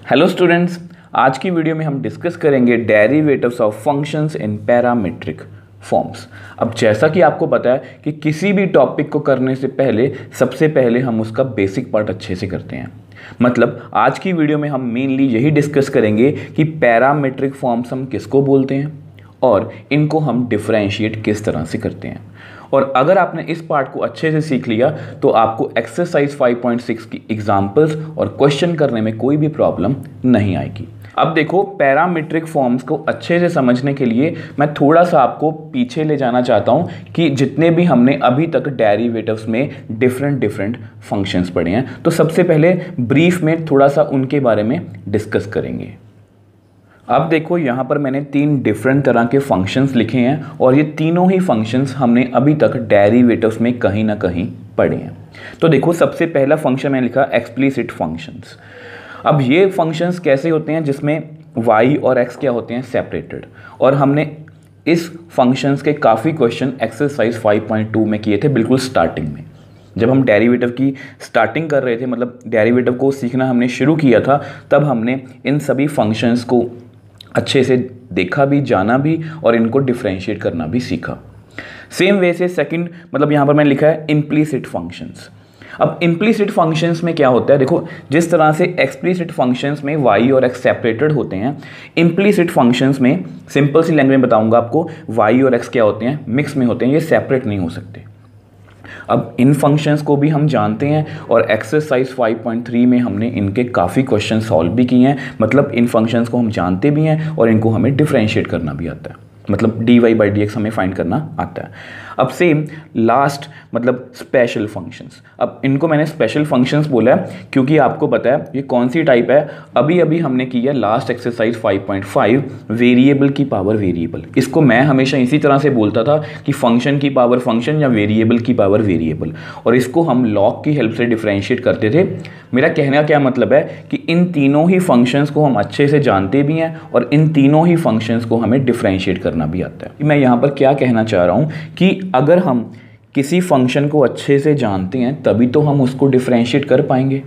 Hello students, आज की video में हम डिस्कस करेंगे derivatives of functions in parametric forms. अब जैसा कि आपको पता है कि किसी भी टॉपिक को करने से पहले सबसे पहले हम उसका बेसिक पार्ट अच्छे से करते हैं। मतलब आज की वीडियो में हम मेनली यही डिस्कस करेंगे कि पैरामीट्रिक फॉर्म्स हम किसको बोलते हैं और इनको हम डिफरेंशिएट किस तरह से करते हैं। और अगर आपने इस पार्ट को अच्छे से सीख लिया तो आपको एक्सरसाइज 5.6 की एग्जाम्पल्स और क्वेश्चन करने में कोई भी प्रॉब्लम नहीं आएगी। अब देखो, पैरामीट्रिक फॉर्म्स को अच्छे से समझने के लिए मैं थोड़ा सा आपको पीछे ले जाना चाहता हूं कि जितने भी हमने अभी तक डेरिवेटिव्स में डिफरेंट फंक्शंस पढ़े हैं, तो सबसे पहले ब्रीफ में थोड़ा सा उनके बारे में डिस्कस करेंगे। अब देखो, यहाँ पर मैंने 3 डिफरेंट तरह के फंक्शंस लिखे हैं और ये तीनों ही फंक्शंस हमने अभी तक डेरिवेटिव्स में कहीं ना कहीं पढ़े हैं। तो देखो, सबसे पहला फंक्शन मैंने लिखा एक्सप्लिसिट फंक्शंस। अब ये फंक्शंस कैसे होते हैं जिसमें y और x क्या होते हैं, सेपरेटेड। और हमने इस फंक्शंस के काफ़ी क्वेश्चन एक्सरसाइज 5.2 में किए थे, बिल्कुल स्टार्टिंग में जब हम डेरिवेटिव की स्टार्टिंग कर रहे थे, मतलब डेरिवेटिव को सीखना हमने शुरू किया था, तब हमने इन सभी फंक्शंस को अच्छे से देखा भी, जाना भी और इनको डिफरेंशिएट करना भी सीखा। सेम वे से सेकंड, मतलब यहाँ पर मैंने लिखा है इम्प्लिसिट फंक्शंस। अब इम्प्लिसिट फंक्शंस में क्या होता है, देखो जिस तरह से एक्सप्लिसिट फंक्शंस में y और x सेपरेटेड होते हैं, इम्प्लिसिट फंक्शंस में सिंपल सी लैंग्वेज में बताऊंगा आपको, y और x क्या होते हैं, मिक्स में होते हैं, ये सेपरेट नहीं हो सकते। अब इन फंक्शंस को भी हम जानते हैं और एक्सरसाइज 5.3 में हमने इनके काफ़ी क्वेश्चन सॉल्व भी किए हैं। मतलब इन फंक्शंस को हम जानते भी हैं और इनको हमें डिफरेंशिएट करना भी आता है, मतलब dy/dx हमें फाइंड करना आता है। अब सेम लास्ट, मतलब स्पेशल फंक्शंस। अब इनको मैंने स्पेशल फंक्शंस बोला है क्योंकि आपको पता है ये कौन सी टाइप है। अभी अभी हमने की है लास्ट एक्सरसाइज 5.5 वेरिएबल की पावर वेरिएबल। इसको मैं हमेशा इसी तरह से बोलता था कि फंक्शन की पावर फंक्शन या वेरिएबल की पावर वेरिएबल, और इसको हम लॉग की हेल्प से डिफरेंशिएट करते थे। मेरा कहने का क्या मतलब है कि इन तीनों ही फंक्शंस को हम अच्छे से जानते भी हैं और इन तीनों ही फंक्शंस को हमें डिफरेंशिएट करना भी आता है। मैं यहाँ पर क्या कहना चाह रहा हूँ कि अगर हम किसी फंक्शन को अच्छे से जानते हैं तभी तो हम उसको डिफरेंशिएट कर पाएंगे।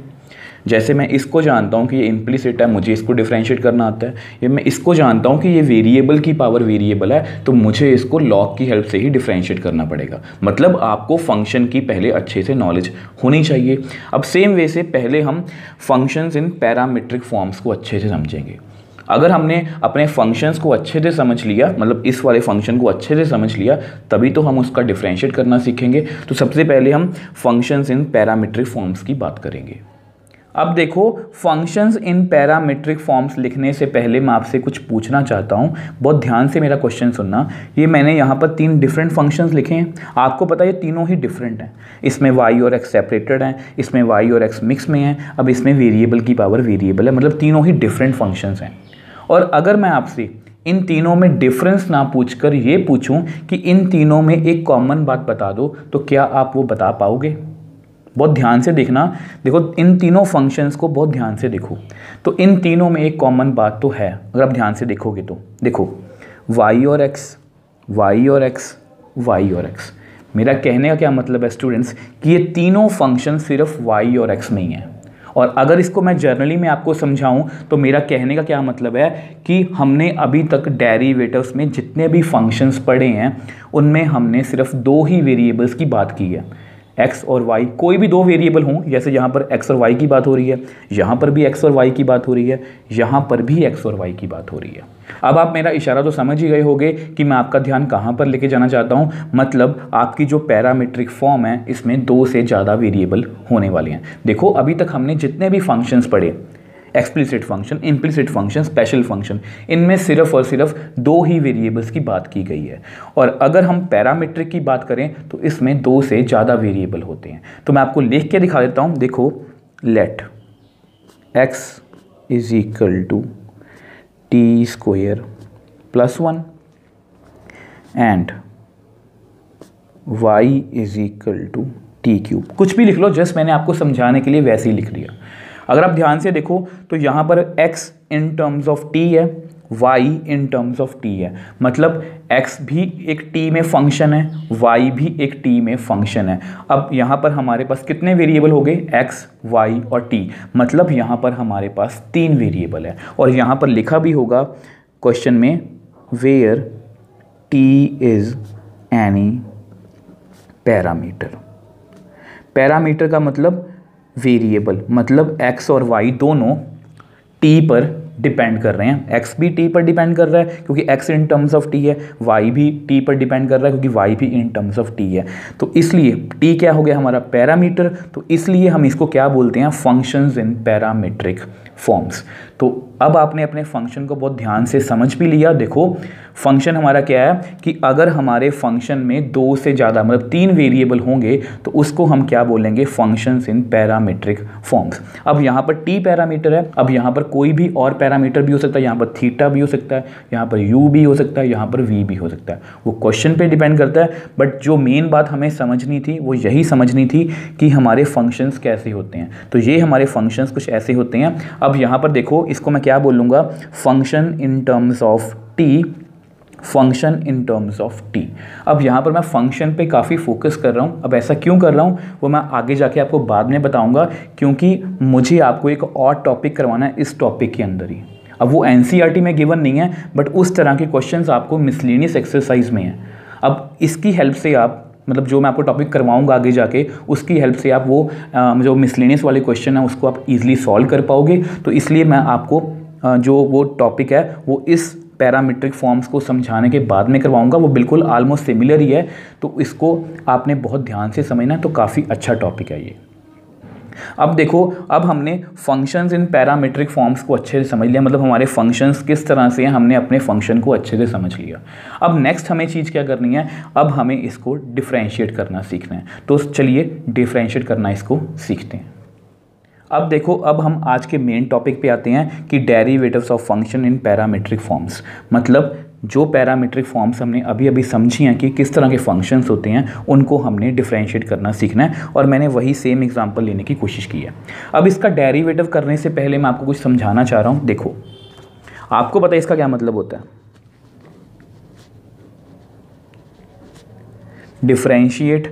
जैसे मैं इसको जानता हूँ कि ये इम्प्लिसिट है, मुझे इसको डिफरेंशिएट करना आता है। ये मैं इसको जानता हूँ कि ये वेरिएबल की पावर वेरिएबल है, तो मुझे इसको लॉग की हेल्प से ही डिफरेंशिएट करना पड़ेगा। मतलब आपको फंक्शन की पहले अच्छे से नॉलेज होनी चाहिए। अब सेम वे से पहले हम फंक्शंस इन पैरामीट्रिक फॉर्म्स को अच्छे से समझेंगे। अगर हमने अपने फंक्शंस को अच्छे से समझ लिया, मतलब इस वाले फंक्शन को अच्छे से समझ लिया, तभी तो हम उसका डिफरेंशिएट करना सीखेंगे। तो सबसे पहले हम फंक्शंस इन पैरामीट्रिक फॉर्म्स की बात करेंगे। अब देखो, फंक्शंस इन पैरामीट्रिक फॉर्म्स लिखने से पहले मैं आपसे कुछ पूछना चाहता हूँ। बहुत ध्यान से मेरा क्वेश्चन सुनना। ये मैंने यहाँ पर 3 डिफरेंट फंक्शंस लिखे हैं। आपको पता है ये तीनों ही डिफरेंट हैं। इसमें y और x सेपरेटेड हैं, इसमें y और x मिक्स में हैं, अब इसमें वेरिएबल की पावर वेरिएबल है। मतलब तीनों ही डिफरेंट फंक्शंस हैं। और अगर मैं आपसे इन तीनों में डिफरेंस ना पूछकर ये पूछूं कि इन तीनों में एक कॉमन बात बता दो, तो क्या आप वो बता पाओगे? बहुत ध्यान से देखना। देखो, इन तीनों फंक्शंस को बहुत ध्यान से देखो। तो इन तीनों में एक कॉमन बात तो है, अगर आप ध्यान से देखोगे तो। देखो, y और x, y और x, y और x। मेरा कहने का क्या मतलब है स्टूडेंट्स कि ये तीनों फंक्शन सिर्फ y और x में ही हैं। और अगर इसको मैं जर्नली में आपको समझाऊं तो मेरा कहने का क्या मतलब है कि हमने अभी तक डेरिवेटिव्स में जितने भी फंक्शंस पढ़े हैं उनमें हमने सिर्फ 2 ही वेरिएबल्स की बात की है, x और y। कोई भी 2 वेरिएबल हों, जैसे यहाँ पर x और y की बात हो रही है, यहाँ पर भी x और y की बात हो रही है, यहाँ पर भी x और y की बात हो रही है। अब आप मेरा इशारा तो समझ ही गए होंगे कि मैं आपका ध्यान कहाँ पर लेके जाना चाहता हूँ। मतलब आपकी जो पैरामीट्रिक फॉर्म है इसमें 2 से ज़्यादा वेरिएबल होने वाले हैं। देखो, अभी तक हमने जितने भी फंक्शंस पढ़े, explicit function, implicit function, special function, इनमें सिर्फ और सिर्फ 2 ही वेरिएबल्स की बात की गई है। और अगर हम पैरामीट्रिक की बात करें तो इसमें 2 से ज़्यादा वेरिएबल होते हैं। तो मैं आपको लिख के दिखा देता हूँ। देखो, let x is equal to t² + 1 and y is equal to t³। कुछ भी लिख लो, जस्ट मैंने आपको समझाने के लिए वैसे ही लिख लिया। अगर आप ध्यान से देखो तो यहाँ पर x in terms of t है y in terms of t है, मतलब x भी एक t में फंक्शन है, y भी एक t में फंक्शन है। अब यहाँ पर हमारे पास कितने वेरिएबल हो गए, x, y और t, मतलब यहाँ पर हमारे पास 3 वेरिएबल है। और यहाँ पर लिखा भी होगा क्वेश्चन में where t is any parameter. Parameter का मतलब वेरिएबल, मतलब x और y दोनों t पर डिपेंड कर रहे हैं। x भी t पर डिपेंड कर रहा है क्योंकि x in terms of t है, y भी t पर डिपेंड कर रहा है क्योंकि y भी इन टर्म्स ऑफ t है। तो इसलिए t क्या हो गया हमारा, पैरामीटर, तो इसलिए हम इसको क्या बोलते हैं, फंक्शंस इन पैरामीट्रिक फॉर्म्स। तो अब आपने अपने फंक्शन को बहुत ध्यान से समझ भी लिया। देखो फंक्शन हमारा क्या है कि अगर हमारे फंक्शन में 2 से ज़्यादा मतलब 3 वेरिएबल होंगे तो उसको हम क्या बोलेंगे, फंक्शंस इन पैरामीट्रिक फॉर्म्स। अब यहाँ पर t पैरामीटर है, अब यहाँ पर कोई भी और पैरामीटर भी हो सकता है, यहाँ पर थीटा भी हो सकता है, यहाँ पर u भी हो सकता है, यहाँ पर v भी हो सकता है, वो क्वेश्चन पे डिपेंड करता है। बट जो मेन बात हमें समझनी थी वो यही समझनी थी कि हमारे फंक्शंस कैसे होते हैं। तो ये हमारे फंक्शंस कुछ ऐसे होते हैं। अब यहाँ पर देखो इसको मैं क्या बोलूँगा, function in terms of t, function in terms of t। अब यहाँ पर मैं फंक्शन पे काफ़ी फोकस कर रहा हूँ। अब ऐसा क्यों कर रहा हूँ वो मैं आगे जाके आपको बाद में बताऊँगा, क्योंकि मुझे आपको एक और टॉपिक करवाना है इस टॉपिक के अंदर ही। अब वो NCERT में गिवन नहीं है, बट उस तरह के क्वेश्चंस आपको मिसलेनियस एक्सरसाइज में है। अब इसकी हेल्प से आप, मतलब जो मैं आपको टॉपिक करवाऊंगा आगे जाके, उसकी हेल्प से आप वो जो मिसलेनियस वाले क्वेश्चन है उसको आप इजीली सॉल्व कर पाओगे। तो इसलिए मैं आपको जो वो टॉपिक है वो इस पैरामीट्रिक फॉर्म्स को समझाने के बाद में करवाऊंगा। वो बिल्कुल ऑलमोस्ट सिमिलर ही है, तो इसको आपने बहुत ध्यान से समझना है। तो काफ़ी अच्छा टॉपिक है ये। अब देखो, अब हमने फंक्शंस इन पैरामीट्रिक फॉर्म्स को अच्छे से समझ लिया, मतलब हमारे फंक्शंस किस तरह से हैं, हमने अपने फंक्शन को अच्छे से समझ लिया। अब नेक्स्ट हमें चीज़ क्या करनी है, अब हमें इसको डिफरेंशिएट करना सीखना है। तो चलिए डिफरेंशिएट करना इसको सीखते हैं। अब देखो, अब हम आज के मेन टॉपिक पे आते हैं कि derivatives of function in parametric forms, मतलब जो पैरामीट्रिक फॉर्म्स हमने अभी अभी समझी हैं कि किस तरह के फंक्शंस होते हैं, उनको हमने डिफरेंशिएट करना सीखना है। और मैंने वही सेम एग्जांपल लेने की कोशिश की है। अब इसका डेरिवेटिव करने से पहले मैं आपको कुछ समझाना चाह रहा हूँ। देखो, आपको पता है इसका क्या मतलब होता है, differentiate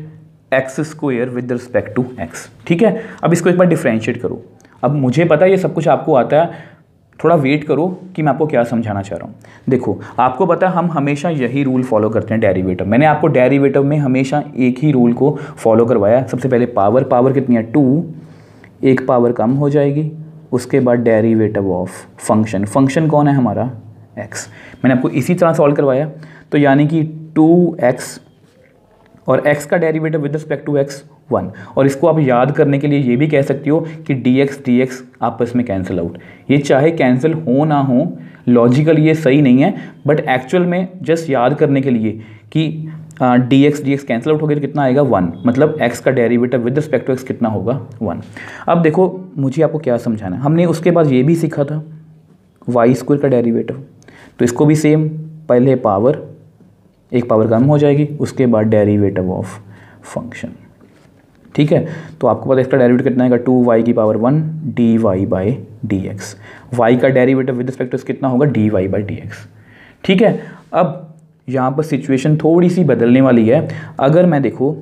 x square with respect to x. ठीक है, अब इसको एक बार डिफरेंशिएट करो। अब मुझे पता है ये सब कुछ आपको आता है, थोड़ा वेट करो कि मैं आपको क्या समझाना चाह रहा हूँ। देखो, आपको पता है हम हमेशा यही रूल फॉलो करते हैं डेरिवेटिव। मैंने आपको डेरिवेटिव में हमेशा एक ही रूल को फॉलो करवाया। सबसे पहले पावर कितनी है, 2, एक पावर कम हो जाएगी, उसके बाद डेरिवेटिव ऑफ फंक्शन कौन है हमारा, x। मैंने आपको इसी तरह सॉल्व करवाया। तो यानी कि 2x और x का derivative with respect to x 1। और इसको आप याद करने के लिए ये भी कह सकती हो कि dx आपस में कैंसिल आउट। ये चाहे कैंसिल हो ना हो, लॉजिकल ये सही नहीं है, बट एक्चुअल में जस्ट याद करने के लिए कि dx कैंसिल आउट हो गया तो कितना आएगा 1, मतलब x का derivative with respect to x कितना होगा 1। अब देखो, मुझे आपको क्या समझाना है, हमने उसके बाद ये भी सीखा था y स्क्वायर का डेरिवेटिव। तो इसको भी सेम, पहले पावर, एक पावर कम हो जाएगी, उसके बाद डेरिवेटिव ऑफ फंक्शन। ठीक है, तो आपको पता है इसका डेरिवेटिव कितना आएगा, 2y की power 1 dy by dx। y का डेरिवेटिव विद रिस्पेक्ट टू कितना होगा, dy बाई dx। ठीक है, अब यहाँ पर सिचुएशन थोड़ी सी बदलने वाली है। अगर मैं देखो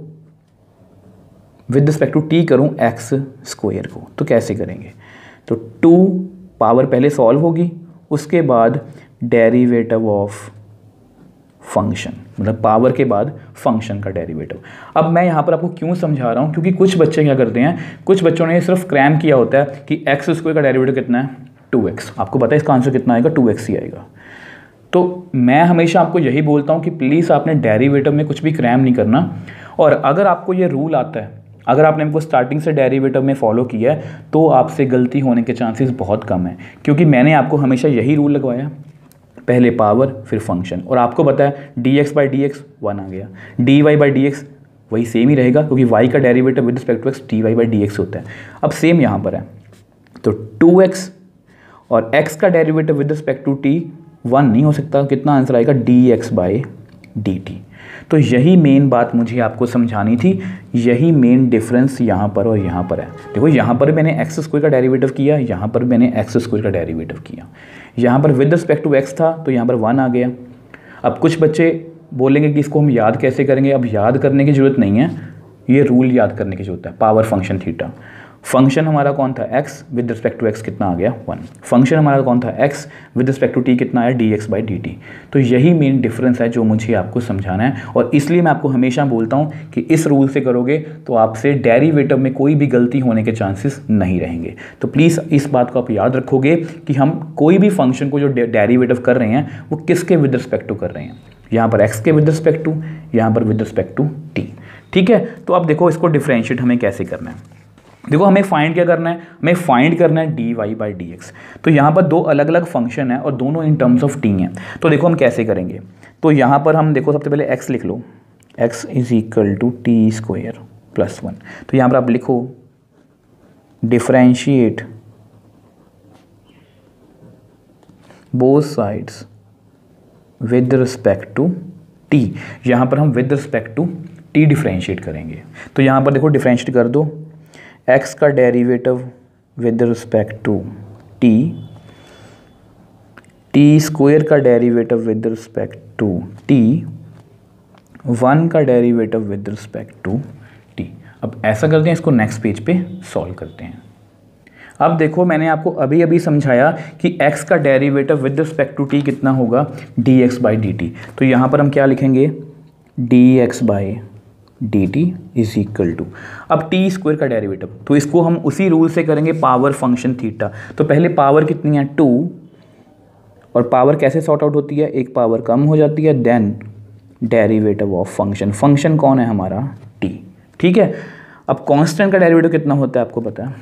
विद रिस्पेक्ट टू t करूँ x स्क्वायर को, तो कैसे करेंगे, तो 2 पावर पहले सॉल्व होगी, उसके बाद डेरिवेटिव ऑफ फंक्शन, मतलब पावर के बाद फंक्शन का डेरिवेटिव। अब मैं यहाँ पर आपको क्यों समझा रहा हूँ, क्योंकि कुछ बच्चे क्या करते हैं, कुछ बच्चों ने सिर्फ क्रैम किया होता है कि एक्स स्क्वायर का डेरिवेटिव कितना है, 2x। आपको पता है इसका आंसर कितना आएगा, 2x ही आएगा। तो मैं हमेशा आपको यही बोलता हूँ कि प्लीज़ आपने डेरिवेटिव में कुछ भी क्रैम नहीं करना। और अगर आपको ये रूल आता है, अगर आपने हमको स्टार्टिंग से डेरिवेटिव में फॉलो किया है, तो आपसे गलती होने के चांसेस बहुत कम है, क्योंकि मैंने आपको हमेशा यही रूल लगवाया, पहले पावर फिर फंक्शन। और आपको पता है dx बाई डी एक्स 1 आ गया, dy बाई डी एक्स वही सेम ही रहेगा, क्योंकि y का derivative with respect to x dy by D x होता है। अब सेम यहाँ पर है, तो 2x और x का derivative with respect to t 1 नहीं हो सकता, कितना आंसर आएगा, dx बाई dt। तो यही मेन बात मुझे आपको समझानी थी, यही मेन डिफरेंस यहाँ पर और यहाँ पर है। देखो यहाँ पर मैंने एक्स स्क्वायर का डेरिवेटिव किया, यहाँ पर मैंने एक्स स्क्वायर का डेरिवेटिव किया। यहाँ पर विद रिस्पेक्ट टू एक्स था तो यहाँ पर 1 आ गया। अब कुछ बच्चे बोलेंगे कि इसको हम याद कैसे करेंगे। अब याद करने की ज़रूरत नहीं है, ये रूल याद करने की ज़रूरत है। पावर फंक्शन थीटा, फंक्शन हमारा कौन था x, with respect to x कितना आ गया 1। फंक्शन हमारा कौन था x, with respect to t कितना आया dx/dt। तो यही मेन डिफरेंस है जो मुझे आपको समझाना है, और इसलिए मैं आपको हमेशा बोलता हूँ कि इस रूल से करोगे तो आपसे डेरिवेटिव में कोई भी गलती होने के चांसेस नहीं रहेंगे। तो प्लीज़ इस बात को आप याद रखोगे कि हम कोई भी फंक्शन को जो डेरिवेटिव कर रहे हैं वो किसके विद रिस्पेक्ट टू कर रहे हैं। यहाँ पर x के विद रिस्पेक्ट टू, यहाँ पर विद रिस्पेक्ट टू t। ठीक है, तो अब देखो इसको डिफ्रेंशिएट हमें कैसे करना है। देखो हमें फाइंड क्या करना है, हमें फाइंड करना है dy/dx। तो यहाँ पर दो अलग अलग फंक्शन है और दोनों इन टर्म्स ऑफ t हैं। तो देखो हम कैसे करेंगे। तो यहाँ पर हम देखो सबसे पहले x लिख लो, x = t² + 1। तो यहाँ पर आप लिखो differentiate both sides with respect to t। यहाँ पर हम with respect to t differentiate करेंगे। तो यहाँ पर देखो डिफरेंशिएट कर दो, x का derivative with respect to t, t² का derivative with respect to t, 1 का derivative with respect to t। अब ऐसा करते हैं, इसको नेक्स्ट पेज पे सॉल्व करते हैं। अब देखो मैंने आपको अभी अभी समझाया कि x का derivative with respect to t कितना होगा dx/dt। तो यहाँ पर हम क्या लिखेंगे dx/dt = अब t² का डेरिवेटिव, तो इसको हम उसी रूल से करेंगे पावर फंक्शन थीटा। तो पहले पावर कितनी है 2, और पावर कैसे सॉर्ट आउट होती है, एक पावर कम हो जाती है, then derivative of function. Function कौन है हमारा t। ठीक है, अब कांस्टेंट का डेरिवेटिव कितना होता है आपको पता है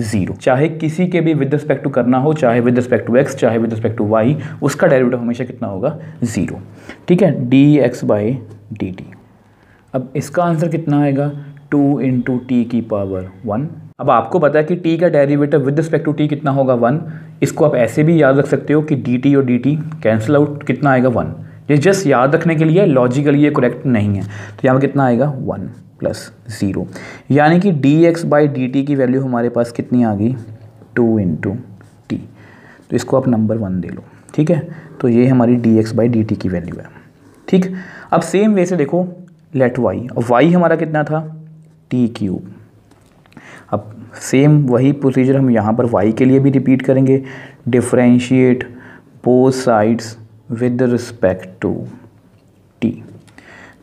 0। चाहे किसी के भी विद रिस्पेक्ट टू करना हो, चाहे विद रिस्पेक्ट टू x, चाहे विद रिस्पेक्ट टू y, उसका डेरिवेटिव हमेशा कितना होगा 0। ठीक है, dx/dt। अब इसका आंसर कितना आएगा 2 × t⁻1। अब आपको पता है कि t का derivative with respect to t कितना होगा 1। इसको आप ऐसे भी याद रख सकते हो कि dt और dt कैंसिल आउट, कितना आएगा 1। ये जस्ट याद रखने के लिए, लॉजिकली ये करेक्ट नहीं है। तो यहाँ पर कितना आएगा 1 + 0, यानी कि dx/dt की वैल्यू हमारे पास कितनी आ गई 2 × t। तो इसको आप नंबर 1 दे लो। ठीक है, तो ये हमारी dx/dt की वैल्यू है। ठीक, अब सेम वे से देखो लेट y, और y हमारा कितना था t³। अब सेम वही प्रोसीजर हम यहाँ पर y के लिए भी रिपीट करेंगे, differentiate both sides with respect to t।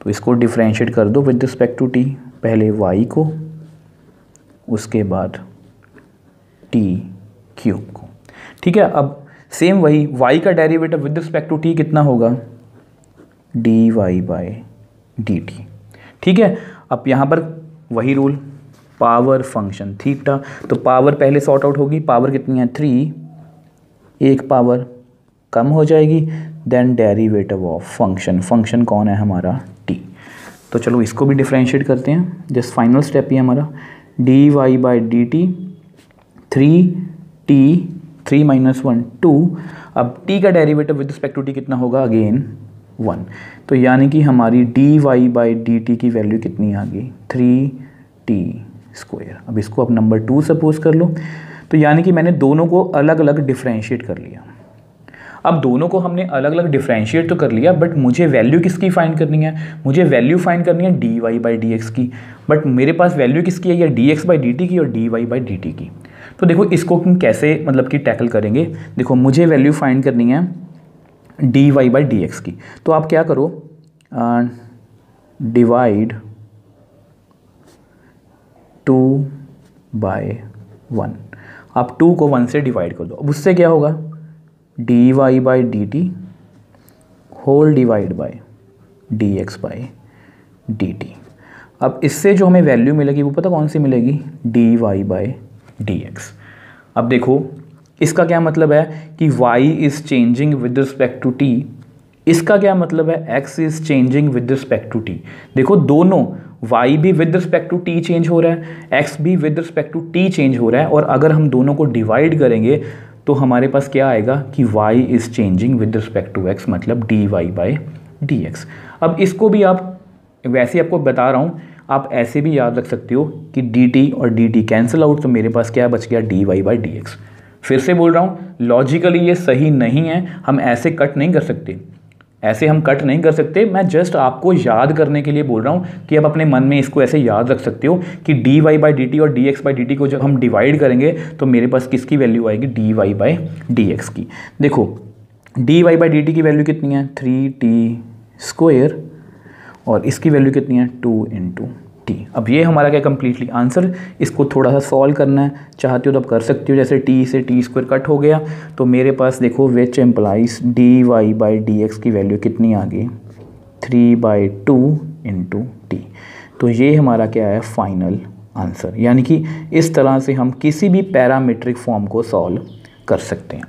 तो इसको डिफरेंशिएट कर दो विद रिस्पेक्ट टू t, पहले y को, उसके बाद t³ को। ठीक है, अब सेम वही y का derivative with respect to t कितना होगा dy/dt। ठीक है, अब यहाँ पर वही रूल पावर फंक्शन थीटा। तो पावर पहले सॉर्ट आउट होगी, पावर कितनी है 3, एक पावर कम हो जाएगी, then derivative of function. Function कौन है हमारा t। तो चलो इसको भी डिफरेंशिएट करते हैं, जस्ट फाइनल स्टेप ही हमारा dy/dt 3t 3 - 1 2। अब t का derivative with respect to t कितना होगा अगेन 1। तो यानी कि हमारी dy/dt की वैल्यू कितनी आ गई 3t²। अब इसको आप नंबर 2 सपोज कर लो। तो यानी कि मैंने दोनों को अलग अलग डिफरेंशिएट कर लिया। अब दोनों को हमने अलग अलग डिफरेंशिएट तो कर लिया, बट मुझे वैल्यू किसकी फाइंड करनी है, मुझे वैल्यू फाइंड करनी है dy/dx की। बट मेरे पास वैल्यू किसकी है, या dx/dt की और dy/dt की। तो देखो इसको हम कैसे मतलब कि टैकल करेंगे। देखो मुझे वैल्यू फाइंड करनी है dy/dx की। तो आप क्या करो, डिवाइड 2/1। आप 2 को 1 से डिवाइड कर दो। अब उससे क्या होगा dy/dt whole divide by dx/dt। अब इससे जो हमें वैल्यू मिलेगी वो पता कौन सी मिलेगी dy/dx। अब देखो इसका क्या मतलब है कि y is changing with respect to t। इसका क्या मतलब है x is changing with respect to t। देखो दोनों y भी with respect to t change हो रहा है, x भी with respect to t change हो रहा है। और अगर हम दोनों को डिवाइड करेंगे तो हमारे पास क्या आएगा कि y is changing with respect to x, मतलब dy/dx। अब इसको भी आप वैसे ही आपको बता रहा हूँ, आप ऐसे भी याद रख सकते हो कि dt और dt कैंसिल आउट, तो मेरे पास क्या बच गया, dy/dx। फिर से बोल रहा हूँ, लॉजिकली ये सही नहीं है, हम ऐसे कट नहीं कर सकते, ऐसे हम कट नहीं कर सकते। मैं जस्ट आपको याद करने के लिए बोल रहा हूँ कि आप अपने मन में इसको ऐसे याद रख सकते हो कि dy/dt और dx/dt को जब हम डिवाइड करेंगे तो मेरे पास किसकी वैल्यू आएगी, dy/dx की। देखो dy/dt की वैल्यू कितनी है, 3t², और इसकी वैल्यू कितनी है, 2 × t। अब ये हमारा क्या कंप्लीटली आंसर, इसको थोड़ा सा सॉल्व करना है, चाहते हो तो आप कर सकते हो। जैसे t से t² कट हो गया, तो मेरे पास देखो विच एम्प्लाइज dy/dx की वैल्यू कितनी आ गई, 3/2 × t। तो ये हमारा क्या है, फाइनल आंसर। यानी कि इस तरह से हम किसी भी पैरामीट्रिक फॉर्म को सॉल्व कर सकते हैं।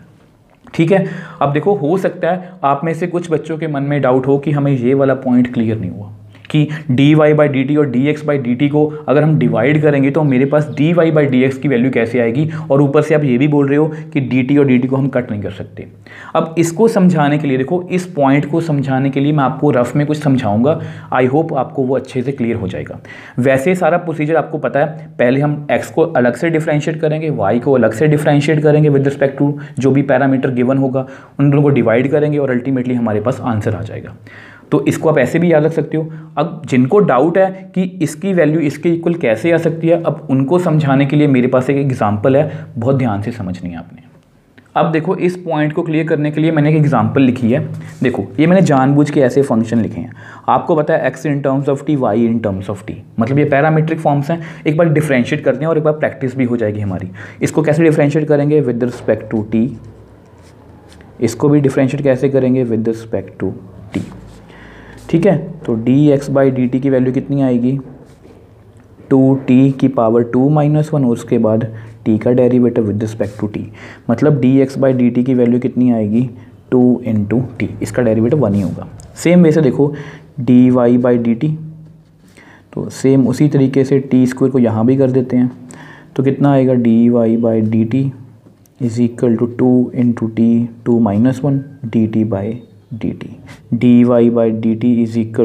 ठीक है, अब देखो हो सकता है आप में से कुछ बच्चों के मन में डाउट हो कि हमें ये वाला पॉइंट क्लियर नहीं हुआ कि dy/dt और dx/dt को अगर हम डिवाइड करेंगे तो मेरे पास dy/dx की वैल्यू कैसे आएगी, और ऊपर से आप ये भी बोल रहे हो कि dt और dt को हम कट नहीं कर सकते। अब इसको समझाने के लिए, देखो इस पॉइंट को समझाने के लिए मैं आपको रफ में कुछ समझाऊंगा, आई होप आपको वो अच्छे से क्लियर हो जाएगा। वैसे सारा प्रोसीजर आपको पता है, पहले हम x को अलग से डिफ्रेंशिएट करेंगे, y को अलग से डिफ्रेंशिएट करेंगे विद रिस्पेक्ट टू जो भी पैरामीटर गिवन होगा, उन दोनों को डिवाइड करेंगे और अल्टीमेटली हमारे पास आंसर आ जाएगा। तो इसको आप ऐसे भी याद रख सकते हो। अब जिनको डाउट है कि इसकी वैल्यू इसके इक्वल कैसे आ सकती है, अब उनको समझाने के लिए मेरे पास एक एग्जांपल है, बहुत ध्यान से समझनी है आपने। अब देखो इस पॉइंट को क्लियर करने के लिए मैंने एक एग्जांपल लिखी है। देखो ये मैंने जानबूझ के ऐसे फंक्शन लिखे हैं, आपको पता है x in terms of t, y in terms of t, मतलब ये पैरामीट्रिक फॉर्म्स हैं। एक बार डिफ्रेंशिएट करते हैं और एक बार प्रैक्टिस भी हो जाएगी हमारी। इसको कैसे डिफ्रेंशिएट करेंगे, विद रिस्पेक्ट टू t। इसको भी डिफ्रेंशिएट कैसे करेंगे, विद रिस्पेक्ट टू t। ठीक है, तो dx/dt की वैल्यू कितनी आएगी, 2t⁻2 - 1, और उसके बाद t का derivative with respect to t, मतलब dx/dt की वैल्यू कितनी आएगी, 2 × t, इसका डेरिवेटिव 1 ही होगा। सेम वे से देखो dy/dt, तो सेम उसी तरीके से t² को यहाँ भी कर देते हैं, तो कितना आएगा, dy/dt = 2 × t 2 - 1 dt/dt, dy/dt =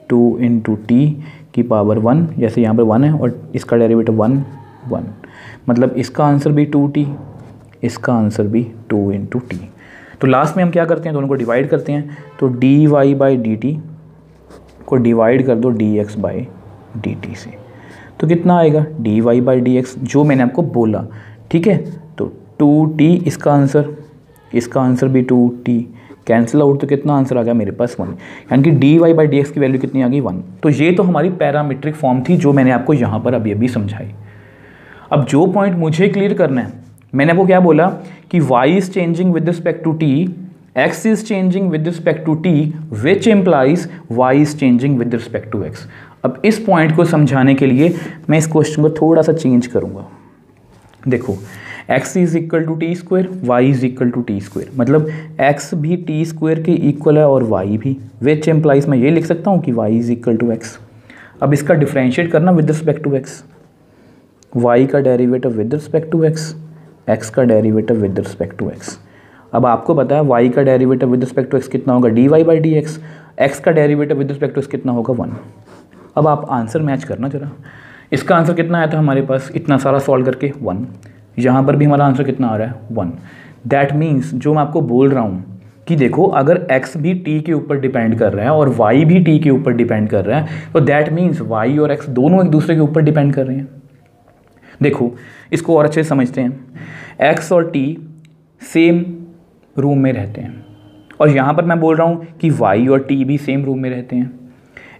2 × t⁻1, जैसे यहाँ पर 1 है और इसका डेरिवेटिव 1 1, मतलब इसका आंसर भी 2t, इसका आंसर भी 2 × t। तो लास्ट में हम क्या करते हैं, दोनों को डिवाइड करते हैं, तो dy/dt को डिवाइड कर दो dx/dt से, तो कितना आएगा, dy/dx जो मैंने आपको बोला। ठीक है, तो 2t इसका आंसर भी 2t, कैंसिल आउट, तो कितना आंसर आ गया मेरे पास 1, यानी कि dy/dx की वैल्यू कितनी आ गई, 1। तो ये तो हमारी पैरामीट्रिक फॉर्म थी जो मैंने आपको यहाँ पर अभी समझाई। अब जो पॉइंट मुझे क्लियर करना है, मैंने आपको क्या बोला कि y is changing with respect to t, x is changing with respect to t, which implies y is changing with respect to x। अब इस पॉइंट को समझाने के लिए मैं इस क्वेश्चन को थोड़ा सा चेंज करूँगा। देखो x is equal to t², y is equal to t², मतलब x भी t² के इक्वल है और y भी, विच एम्प्लाइज मैं ये लिख सकता हूँ कि y is equal to x। अब इसका डिफ्रेंशिएट करना with respect to x, y का derivative with respect to x, x का derivative with respect to x। अब आपको पता है y का derivative with respect to x कितना होगा, dy/dx, x का derivative with respect to x कितना होगा, 1। अब आप आंसर मैच करना जरा, इसका आंसर कितना आया था हमारे पास, इतना सारा सॉल्व करके 1, यहाँ पर भी हमारा आंसर कितना आ रहा है, 1। दैट मीन्स जो मैं आपको बोल रहा हूँ कि देखो अगर x भी t के ऊपर डिपेंड कर रहा है और y भी t के ऊपर डिपेंड कर रहा है, तो दैट मीन्स y और x दोनों एक दूसरे के ऊपर डिपेंड कर रहे हैं। देखो इसको और अच्छे से समझते हैं, x और t सेम रूम में रहते हैं, और यहाँ पर मैं बोल रहा हूँ कि y और t भी सेम रूम में रहते हैं,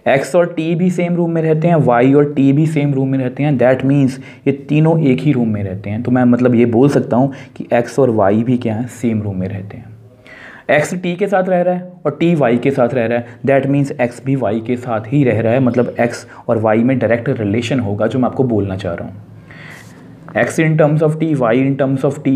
x और t भी सेम रूम में रहते हैं, y और t भी सेम रूम में रहते हैं। दैट मीन्स ये तीनों एक ही रूम में रहते हैं। तो मैं मतलब ये बोल सकता हूँ कि x और y भी क्या है, सेम रूम में रहते हैं। x t के साथ रह रहा है और t y के साथ रह रहा है, दैट मीन्स x भी y के साथ ही रह रहा है, मतलब x और y में डायरेक्ट रिलेशन होगा, जो मैं आपको बोलना चाह रहा हूँ। x in terms of t, y in terms of t,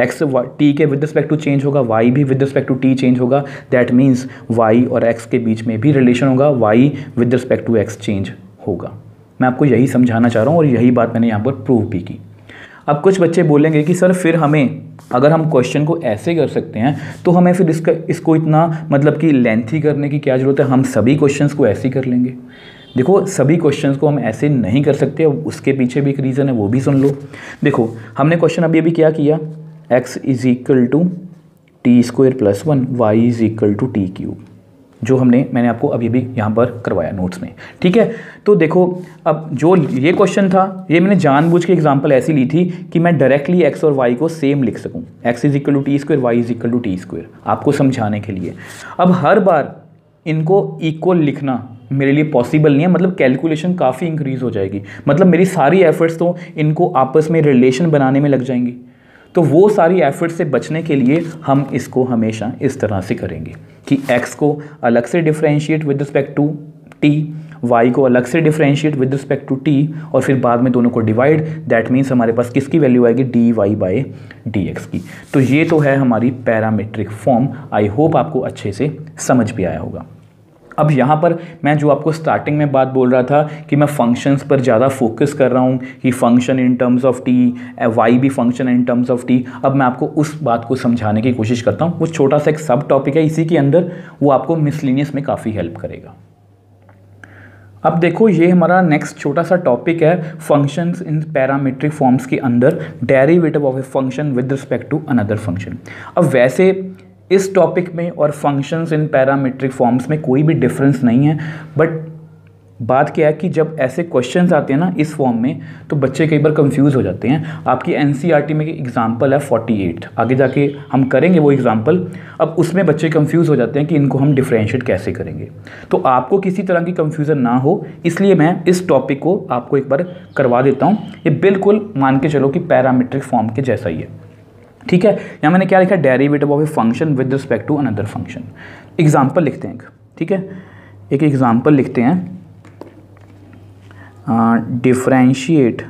x t के विद रिस्पेक्ट टू चेंज होगा, y भी with respect to t change होगा, दैट मीन्स y और x के बीच में भी रिलेशन होगा, y with respect to x change होगा। मैं आपको यही समझाना चाह रहा हूँ और यही बात मैंने यहाँ पर प्रूव भी की। अब कुछ बच्चे बोलेंगे कि सर फिर हमें, अगर हम क्वेश्चन को ऐसे कर सकते हैं तो हमें फिर इसको इतना मतलब कि लेंथी करने की क्या ज़रूरत है, हम सभी क्वेश्चंस को ऐसे ही कर लेंगे। देखो सभी क्वेश्चंस को हम ऐसे नहीं कर सकते, उसके पीछे भी एक रीज़न है, वो भी सुन लो। देखो हमने क्वेश्चन अभी अभी क्या किया, x is equal to t square plus 1 y is equal to t cube, जो मैंने आपको अभी अभी यहाँ पर करवाया नोट्स में, ठीक है। तो देखो अब जो ये क्वेश्चन था, ये मैंने जानबूझ के एग्जांपल ऐसी ली थी कि मैं डायरेक्टली x और y को सेम लिख सकूँ, x is equal to t square, y is equal to t square, आपको समझाने के लिए। अब हर बार इनको इक्वल लिखना मेरे लिए पॉसिबल नहीं है, मतलब कैलकुलेशन काफ़ी इंक्रीज हो जाएगी, मतलब मेरी सारी एफर्ट्स तो इनको आपस में रिलेशन बनाने में लग जाएंगी। तो वो सारी एफर्ट्स से बचने के लिए हम इसको हमेशा इस तरह से करेंगे कि x को अलग से differentiate with respect to t, y को अलग से differentiate with respect to t, और फिर बाद में दोनों को डिवाइड। दैट मीन्स हमारे पास किसकी वैल्यू आएगी, dy बाई dx की। तो ये तो है हमारी पैरामीट्रिक फॉर्म। आई होप आपको अच्छे से समझ भी आया होगा। अब यहाँ पर मैं जो आपको स्टार्टिंग में बात बोल रहा था कि मैं फंक्शंस पर ज़्यादा फोकस कर रहा हूँ कि function in terms of t, y भी function in terms of t, अब मैं आपको उस बात को समझाने की कोशिश करता हूँ। वो छोटा सा एक सब टॉपिक है इसी के अंदर, वो आपको मिसलिनियस में काफ़ी हेल्प करेगा। अब देखो ये हमारा नेक्स्ट छोटा सा टॉपिक है, फंक्शंस इन पैरामीट्रिक फॉर्म्स के अंदर derivative of a function with respect to another function. अब वैसे इस टॉपिक में और फंक्शंस इन पैरामीट्रिक फॉर्म्स में कोई भी डिफरेंस नहीं है, बट बात क्या है कि जब ऐसे क्वेश्चंस आते हैं ना इस फॉर्म में, तो बच्चे कई बार कंफ्यूज हो जाते हैं। आपकी एनसीईआरटी में एग्जाम्पल है 48, आगे जाके हम करेंगे वो एग्जाम्पल। अब उसमें बच्चे कंफ्यूज हो जाते हैं कि इनको हम डिफरेंशिएट कैसे करेंगे। तो आपको किसी तरह की कंफ्यूजन ना हो, इसलिए मैं इस टॉपिक को आपको एक बार करवा देता हूँ। ये बिल्कुल मान के चलो कि पैरामीट्रिक फॉर्म के जैसा ही है, ठीक है। यहाँ मैंने क्या लिखा, derivative of a function with respect to another function. Example लिखते हैं, ठीक है, एक एग्जाम्पल लिखते हैं। Differentiate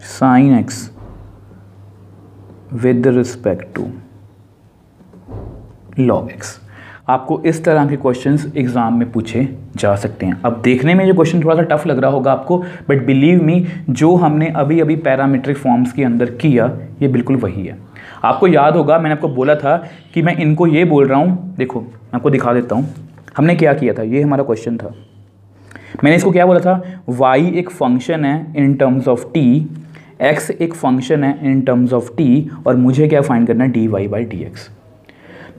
sine x with respect to log x. आपको इस तरह के क्वेश्चंस एग्जाम में पूछे जा सकते हैं। अब देखने में ये क्वेश्चन थोड़ा सा टफ लग रहा होगा आपको, बट बिलीव मी जो हमने अभी अभी पैरामीट्रिक फॉर्म्स के अंदर किया ये बिल्कुल वही है। आपको याद होगा मैंने आपको बोला था कि मैं इनको ये बोल रहा हूँ, देखो मैं आपको दिखा देता हूँ हमने क्या किया था। ये हमारा क्वेश्चन था, मैंने इसको क्या बोला था, y एक फंक्शन है इन टर्म्स ऑफ t, x एक फंक्शन है इन टर्म्स ऑफ t, और मुझे क्या फाइंड करना है, dy बाई dx।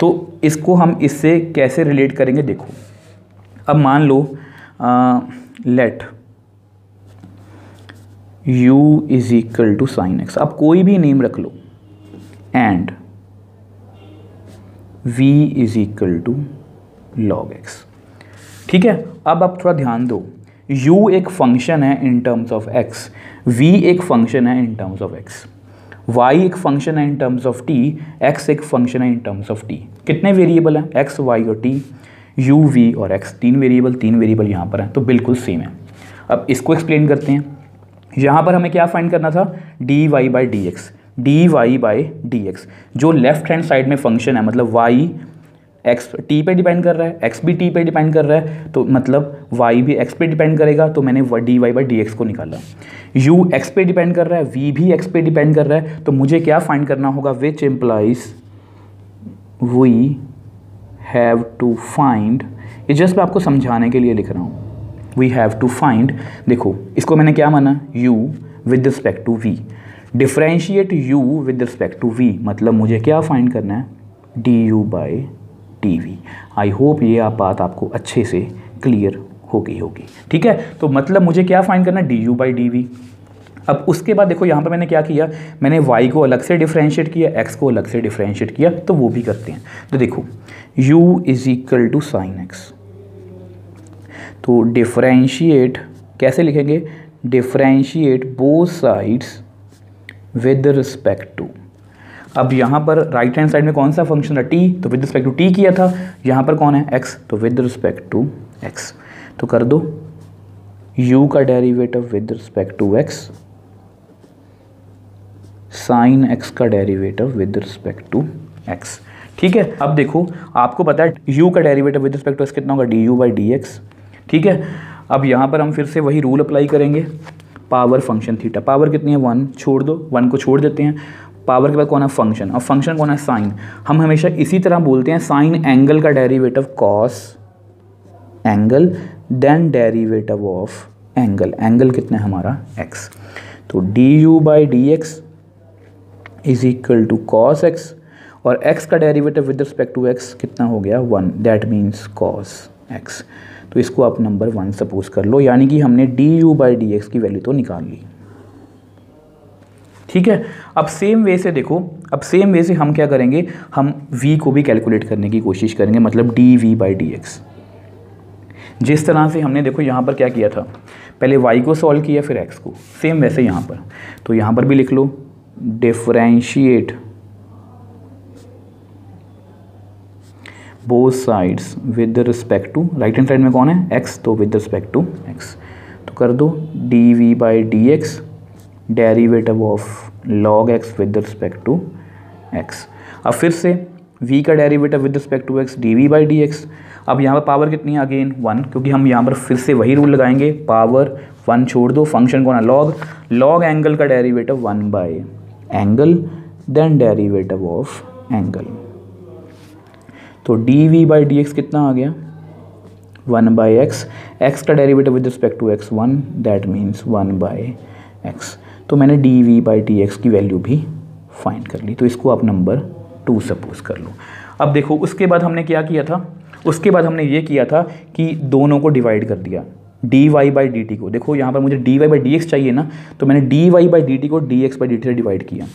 तो इसको हम इससे कैसे रिलेट करेंगे, देखो अब मान लो let u is equal to sine x, अब कोई भी नेम रख लो, and v is equal to log x, ठीक है। अब आप थोड़ा ध्यान दो, u एक फंक्शन है इन टर्म्स ऑफ x, v एक फंक्शन है इन टर्म्स ऑफ x, y एक फंक्शन है इन टर्म्स ऑफ t, x एक फंक्शन है इन टर्म्स ऑफ t। कितने वेरिएबल हैं, x, y और t, u, v और x, तीन वेरिएबल यहाँ पर हैं, तो बिल्कुल सेम है। अब इसको एक्सप्लेन करते हैं। यहाँ पर हमें क्या फाइंड करना था, dy by dx, dy by dx, जो लेफ्ट हैंड साइड में फंक्शन है, मतलब y x t पे डिपेंड कर रहा है, x भी t पे डिपेंड कर रहा है, तो मतलब y भी x पे डिपेंड करेगा, तो मैंने dy बाई dx को निकाला। u x पे डिपेंड कर रहा है, v भी x पे डिपेंड कर रहा है, तो मुझे क्या फाइंड करना होगा, which implies we have to find, ये जस्ट मैं आपको समझाने के लिए लिख रहा हूँ, वी हैव टू फाइंड। देखो इसको मैंने क्या माना, u with respect to v, differentiate u with respect to v, मतलब मुझे क्या फाइंड करना है, du by dv। I hope ये बात आपको अच्छे से क्लियर हो गई होगी, ठीक है। तो मतलब मुझे क्या फाइंड करना है, du बाई dv। अब उसके बाद देखो यहाँ पर मैंने क्या किया, मैंने y को अलग से डिफरेंशिएट किया, x को अलग से डिफरेंशिएट किया, तो वो भी करते हैं। तो देखो u is equal to sine x, तो डिफरेंशिएट कैसे लिखेंगे, differentiate both sides with respect to. अब यहाँ पर राइट हैंड साइड में कौन सा फंक्शन है, t, तो विद रिस्पेक्ट टू t किया था, यहाँ पर कौन है, x, तो विद रिस्पेक्ट टू x। तो कर दो u का derivative with respect to x, sine x का derivative with respect to x, ठीक है। अब देखो आपको पता है u का derivative with respect to x कितना होगा, du बाई dx, ठीक है, अब यहाँ पर हम फिर से वही रूल अप्लाई करेंगे, पावर फंक्शन थीटा, पावर कितनी है 1, छोड़ दो 1 को छोड़ देते हैं, पावर के बाद कौन है फंक्शन, अब फंक्शन कौन है साइन। हम हमेशा इसी तरह बोलते हैं साइन एंगल का derivative cos angle then derivative of angle, angle कितना है हमारा x। तो du by D x is equal to cos x, और x का derivative with respect to x कितना हो गया 1, दैट मीन्स कॉस x। तो इसको आप नंबर 1 सपोज कर लो, यानी कि हमने du बाई डी एक्स की वैल्यू तो निकाल ली। ठीक है, अब सेम वे से देखो, अब सेम वे से हम क्या करेंगे, हम v को भी कैलकुलेट करने की कोशिश करेंगे, मतलब dv बाई डी एक्स। जिस तरह से हमने देखो यहाँ पर क्या किया था, पहले y को सॉल्व किया फिर x को, सेम वैसे यहाँ पर, तो यहाँ पर भी लिख लो differentiate both sides with respect to, right hand side में कौन है x, तो विद रिस्पेक्ट टू x, तो कर दो dv by D x derivative of log x with respect to x। अब फिर से v का derivative with respect to x dv by D x. अब यहाँ पर पावर कितनी है अगेन 1, क्योंकि हम यहाँ पर फिर से वही रूल लगाएंगे, पावर 1 छोड़ दो, फंक्शन कौन है log एंगल का derivative 1 by angle then derivative of angle. तो dv बाई डी एक्स कितना आ गया 1 बाई x का derivative with respect to x 1, that means 1 by x। तो मैंने dv बाई डी एक्स की वैल्यू भी फाइंड कर ली, तो इसको आप नंबर 2 सपोज कर लो। अब देखो उसके बाद हमने क्या किया था, उसके बाद हमने ये किया था कि दोनों को डिवाइड कर दिया, dy बाई डी टी को। देखो यहाँ पर मुझे dy बाई डी एक्स चाहिए ना, तो मैंने dy बाई डी टी को dx बाई डी टी से डिवाइड किया।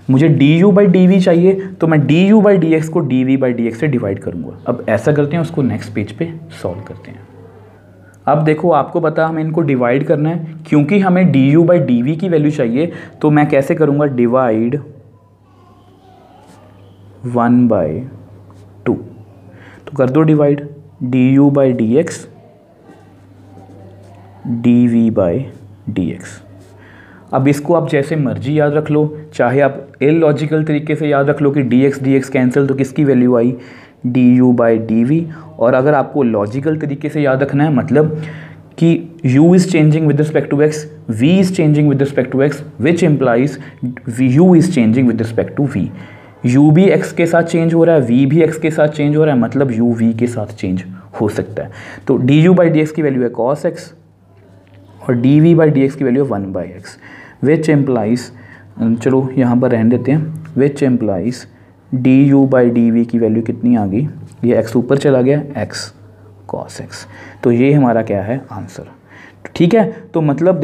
मुझे du बाई dv चाहिए, तो मैं du बाई डी एक्स को dv बाई डी एक्स से डिवाइड करूँगा। अब ऐसा करते हैं, उसको नेक्स्ट पेज पे सॉल्व करते हैं। अब देखो आपको पता हमें इनको डिवाइड करना है, क्योंकि हमें du बाई dv की वैल्यू चाहिए, तो मैं कैसे करूँगा, डिवाइड 1 बाई 2, तो कर दो divide du by D x dv by D x. अब इसको आप जैसे मर्जी याद रख लो, चाहे आप इलॉजिकल तरीके से याद रख लो कि dx कैंसिल, तो किसकी value I du by dv। और अगर आपको लॉजिकल तरीके से याद रखना है, मतलब कि u is changing with respect to x, v is changing with respect to x, which implies u is changing with respect to v। u भी x के साथ चेंज हो रहा है, v भी x के साथ चेंज हो रहा है, मतलब u v के साथ चेंज हो सकता है। तो du बाई डी एक्स की वैल्यू है cos x और dv बाई डी एक्स की वैल्यू है 1 बाई एक्स, विच एम्प्लाइज, चलो यहाँ पर रहने देते हैं, which implies du by dv की वैल्यू कितनी आ गई, ये x ऊपर चला गया, x cos x। तो ये हमारा क्या है आंसर। ठीक है, तो मतलब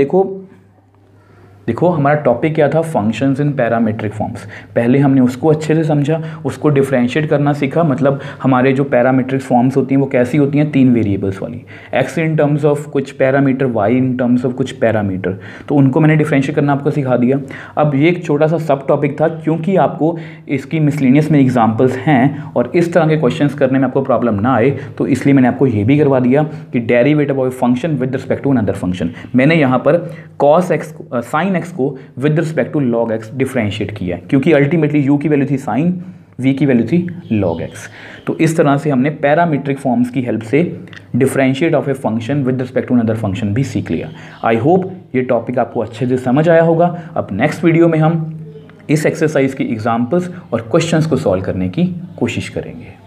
देखो हमारा टॉपिक क्या था, फंक्शंस इन पैरामीट्रिक फॉर्म्स। पहले हमने उसको अच्छे से समझा, उसको डिफरेंशिएट करना सीखा, मतलब हमारे जो पैरामीट्रिक फॉर्म्स होती हैं वो कैसी होती हैं, 3 वेरिएबल्स वाली, x इन टर्म्स ऑफ कुछ parameter, y in terms of कुछ पैरामीटर, तो उनको मैंने डिफरेंशिएट करना आपको सिखा दिया। अब ये एक छोटा सा सब टॉपिक था, क्योंकि आपको इसकी मिसलेनियस में एग्जाम्पल्स हैं और इस तरह के क्वेश्चंस करने में आपको प्रॉब्लम ना आए, तो इसलिए मैंने आपको ये भी करवा दिया कि derivative of function with respect to another function. मैंने यहाँ पर cos x sin x को with respect to log x differentiate किया है, क्योंकि अल्टीमेटली u की वैल्यू थी sin, v की वैल्यू थी log x। तो इस तरह से हमने पैरामीट्रिक फॉर्म्स की हेल्प से differentiate of a function with respect to another function भी सीख लिया। आई होप ये टॉपिक आपको अच्छे से समझ आया होगा। अब नेक्स्ट वीडियो में हम इस एक्सरसाइज की एग्जाम्पल्स और क्वेश्चंस को सॉल्व करने की कोशिश करेंगे।